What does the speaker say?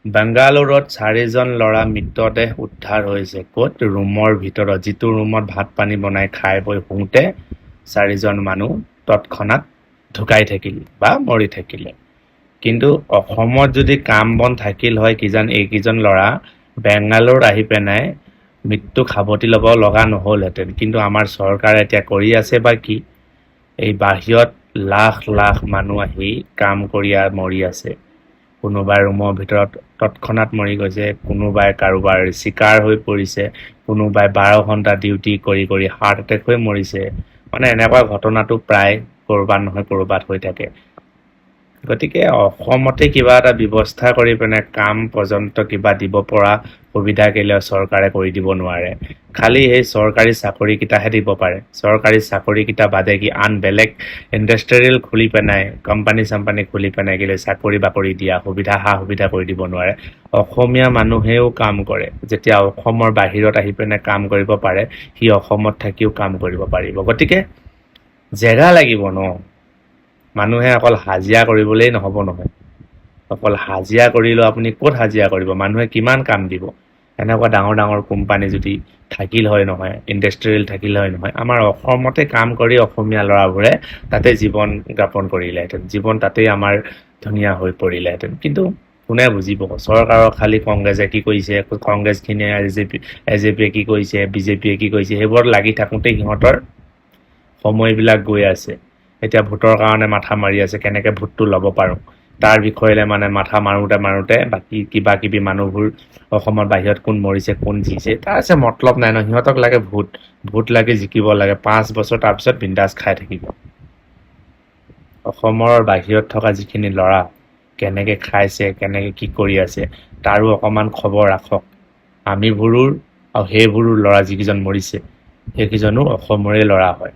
বেংগালুৰুত 4জন ল'ৰা মৃতদেহ উদ্ধাৰ হৈছে। ক'ত? ৰুমৰ ভিতৰত, যিটো ৰুমত ভাত পানী বনাই খাই বৈ শুওঁতে 4জন মানুহ তৎক্ষণাত ঢুকাই থাকিল বা মৰি থাকিলে। কিন্তু অসমত যদি কাম বন থাকিল হয়, এইকেইজন ল'ৰা বেংগালুৰুত আহি পেলাই মৃত্যু সাৱটি ল'ব লগা নহ'লহেঁতেন। কিন্তু আমাৰ চৰকাৰে এতিয়া কৰি আছে বা কি? এই বাহিৰত লাখ লাখ মানুহ আহি কাম কৰি মৰি আছে। কোনোবাই ৰুমৰ ভিতৰত তৎক্ষণাত মৰি গৈছে, কোনোবাই কাৰোবাৰ চিকাৰ হৈ পৰিছে, কোনোবাই 12 ঘণ্টা ডিউটি কৰি কৰি হাৰ্ট এটেক হৈ মৰিছে। মানে এনেকুৱা ঘটনাটো প্ৰায় ক'ৰবাত নহয় ক'ৰবাত হৈ থাকে। গতিকে অসমতে কিবা এটা ব্যৱস্থা কৰি পেলাই কাম পৰ্যন্ত কিবা দিব পৰা সুবিধা কেলেও চৰকাৰে কৰি দিব নোৱাৰে। খালি সেই চৰকাৰী চাকৰিকেইটাহে দিব পাৰে। চৰকাৰী চাকৰিকেইটা বাদে কি আন বেলেগ ইণ্ডাষ্ট্ৰিয়েল খুলি পেলাই, কোম্পানী চাম্পানী খুলি পেলাই কেলে চাকৰি বাকৰি দিয়া সা সুবিধা কৰি দিব নোৱাৰে। অসমীয়া মানুহেও কাম কৰে। যেতিয়া অসমৰ বাহিৰত আহি পেলাই কাম কৰিব পাৰে, সি অসমত থাকিও কাম কৰিব পাৰিব। গতিকে জেগা লাগিব ন। মানুহে অকল হাজিৰা কৰিবলেই নহ'ব নহয়। অকল হাজিৰা কৰিলেও আপুনি ক'ত হাজিৰা কৰিব? মানুহে কিমান কাম দিব? এনেকুৱা ডাঙৰ ডাঙৰ কোম্পানী যদি থাকিল হয় নহয়, ইণ্ডাষ্ট্ৰিয়েল থাকিল হয় নহয়, আমাৰ অসমতে কাম কৰি অসমীয়া ল'ৰাবোৰে তাতে জীৱন যাপন কৰিলেহেঁতেন। জীৱন তাতেই আমাৰ ধুনীয়া হৈ পৰিলেহেঁতেন। কিন্তু কোনে বুজিব? চৰকাৰৰ খালি কংগ্ৰেছে কি কৰিছে, কংগ্ৰেছখিনিয়ে এজেপিয়ে কি কৰিছে, বিজেপিয়ে কি কৰিছে, সেইবোৰত লাগি থাকোঁতেই সিহঁতৰ সময়বিলাক গৈ আছে। এতিয়া ভোটৰ কাৰণে মাথা মাৰি আছে, কেনেকৈ ভোটটো ল'ব পাৰোঁ তাৰ বিষয়ে মানে মাথা মাৰোঁতে বাকী কিবা কিবি মানুহবোৰ অসমৰ বাহিৰত কোন মৰিছে কোন জিছে তাৰ আছে মতলব নাই ন। সিহঁতক লাগে ভোট লাগে, জিকিব লাগে 5 বছৰ, তাৰপিছত বিন্দাছ খাই থাকিব। অসমৰ বাহিৰত থকা যিখিনি ল'ৰা কেনেকৈ খাইছে, কেনেকৈ কি কৰি আছে তাৰো অকণমান খবৰ ৰাখক। আমিবোৰৰ আৰু সেইবোৰৰ ল'ৰা যিকেইজন মৰিছে সেইকেইজনো অসমৰে ল'ৰা হয়।